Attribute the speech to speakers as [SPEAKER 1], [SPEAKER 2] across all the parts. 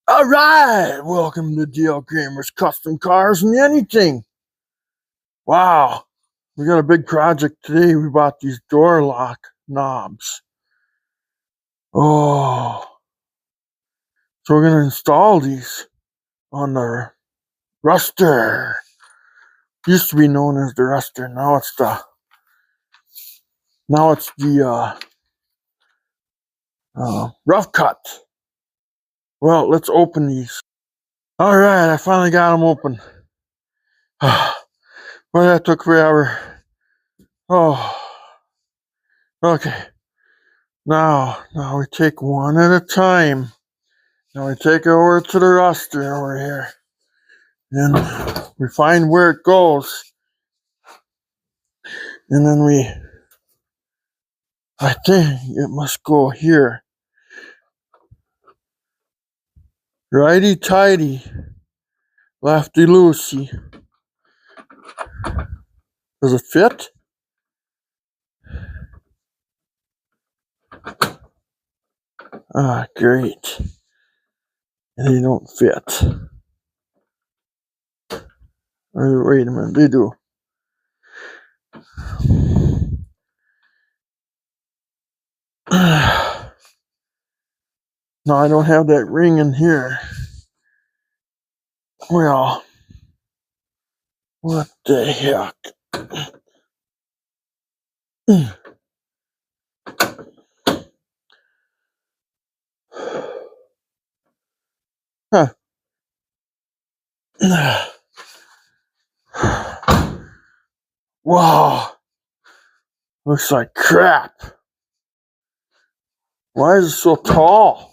[SPEAKER 1] All right, welcome to DL Gamers Custom Cars and Anything. Wow, we got a big project today. We bought these door lock knobs. Oh, so we're gonna install these on the Duster. Used to be known as the Duster. Now it's the rough cut. Well, let's open these. All right, I finally got them open. Well, that took forever. Oh, okay. Now we take one at a time. Now we take it over to the Duster over here. And we find where it goes. And then I think it must go here. Righty tighty, lefty loosey. Does it fit? Ah, great. And they don't fit. Wait a minute, they do. No, I don't have that ring in here. Well, what the heck? Huh. Wow. Looks like crap. Why is it so tall?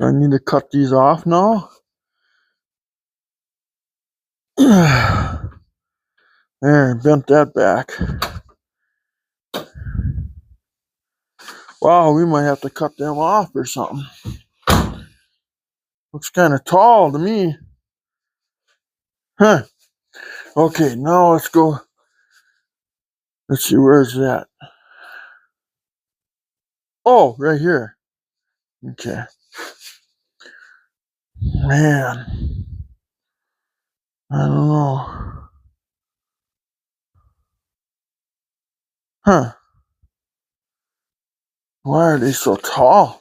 [SPEAKER 1] I need to cut these off now. There, bent that back. Wow, we might have to cut them off or something. Looks kind of tall to me. Huh. Okay, now let's go. Let's see, where's that? Oh, right here. Okay. Man. I don't know. Huh. Why are they so tall?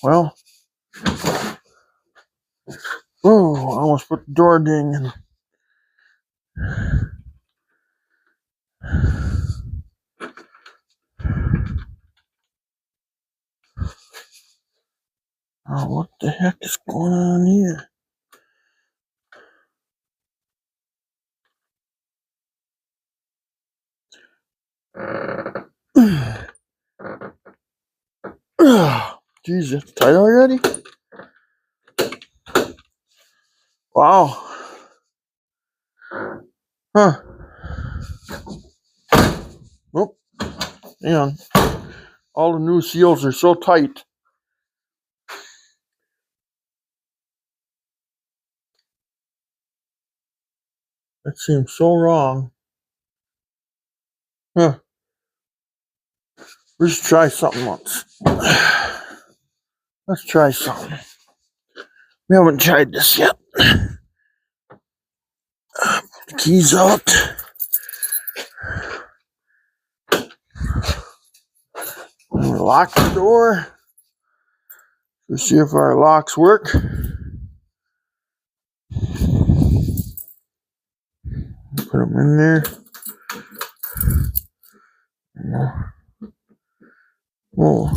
[SPEAKER 1] Well. Oh, I almost put the door ding in. Oh, what the heck is going on here? Jeez, it's tight already? Wow. Huh. Oh, hang on. All the new seals are so tight. That seems so wrong. Huh. Let's try something once. Let's try something. We haven't tried this yet. Put the keys out. And lock the door. Let's see if our locks work. Put them in there. Oh,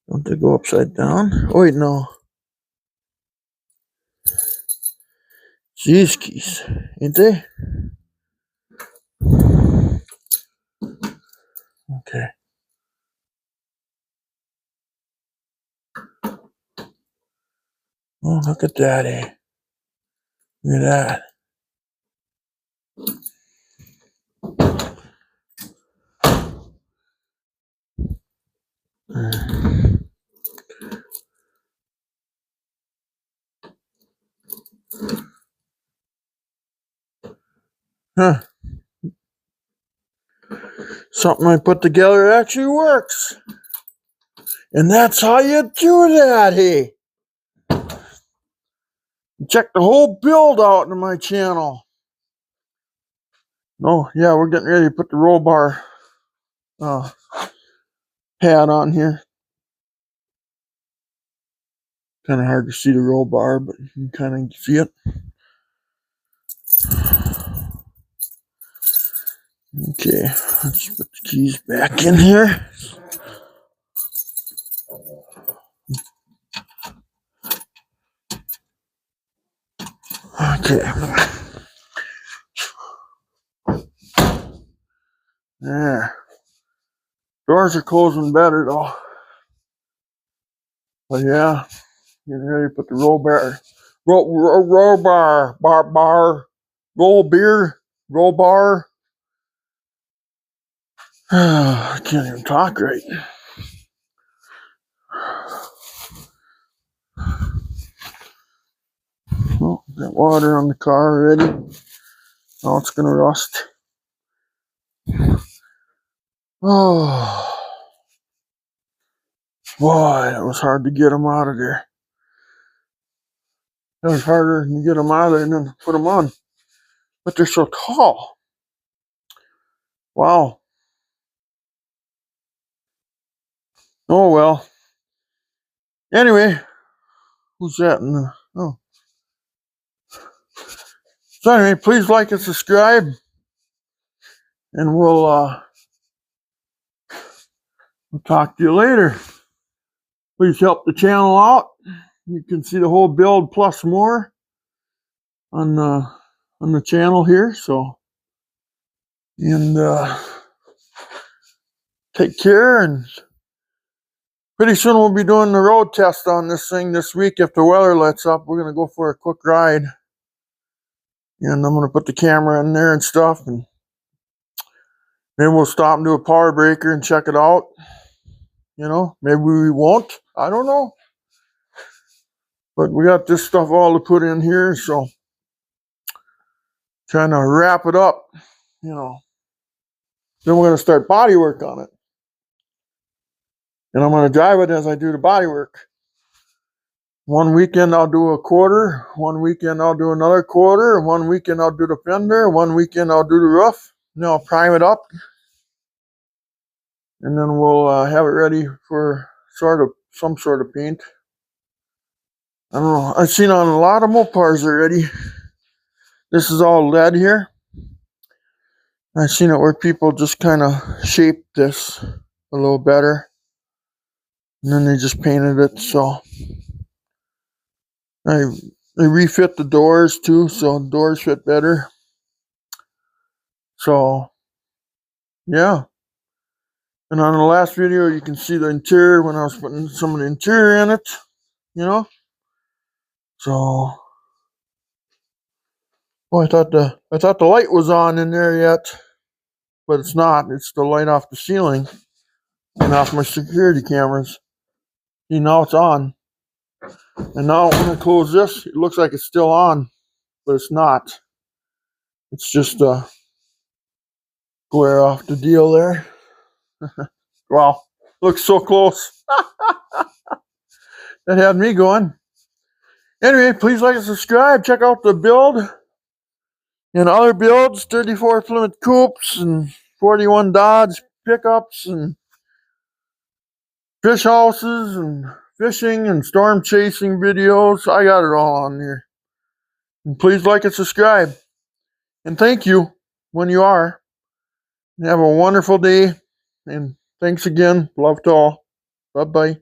[SPEAKER 1] don't they go upside down? Oh, wait, no. These keys, ain't they? Okay. Oh, look at that, eh? Look at that. Huh. Something I put together actually works. And that's how you do that, hey. Check the whole build out in my channel. Oh, yeah, we're getting ready to put the roll bar pad on here. Kind of hard to see the roll bar, but you can kind of see it. Okay, let's put the keys back in here. Okay. There. Doors are closing better though. But yeah, getting ready to put the roll bar, roll bar. I can't even talk right. Oh, got water on the car already. Oh, it's gonna rust. Oh, boy, it was hard to get them out of there. It was harder to get them out of there and then put them on. But they're so tall. Wow. Oh, well. Anyway, who's that in the... Oh. So anyway, please like and subscribe. And we'll talk to you later. Please help the channel out. You can see the whole build plus more on the channel here. So, and take care. And pretty soon we'll be doing the road test on this thing this week. If the weather lets up, we're gonna go for a quick ride. And I'm gonna put the camera in there and stuff, and maybe we'll stop and do a power breaker and check it out. You know, maybe we won't. I don't know. But we got this stuff all to put in here, so trying to wrap it up, you know. Then we're going to start body work on it. And I'm going to drive it as I do the body work. One weekend I'll do a quarter. One weekend I'll do another quarter. One weekend I'll do the fender. One weekend I'll do the roof. And then I'll prime it up. And then we'll have it ready for some sort of paint. I don't know. I've seen on a lot of Mopars already. This is all lead here. I've seen it where people just kind of shape this a little better. And then they just painted it. So I refit the doors too. So the doors fit better. So yeah. And on the last video, you can see the interior when I was putting some of the interior in it, you know. So, oh, I thought the light was on in there yet, but it's not. It's the light off the ceiling and off my security cameras. See, now it's on. And now when I close this, it looks like it's still on, but it's not. It's just a glare off the deal there. Wow, looks so close. That had me going. Anyway, please like and subscribe. Check out the build and other builds, 34 Plymouth Coupes and 41 Dodge pickups and fish houses and fishing and storm chasing videos. I got it all on here. And please like and subscribe. And thank you when you are. Have a wonderful day. And thanks again. Love to all. Bye-bye.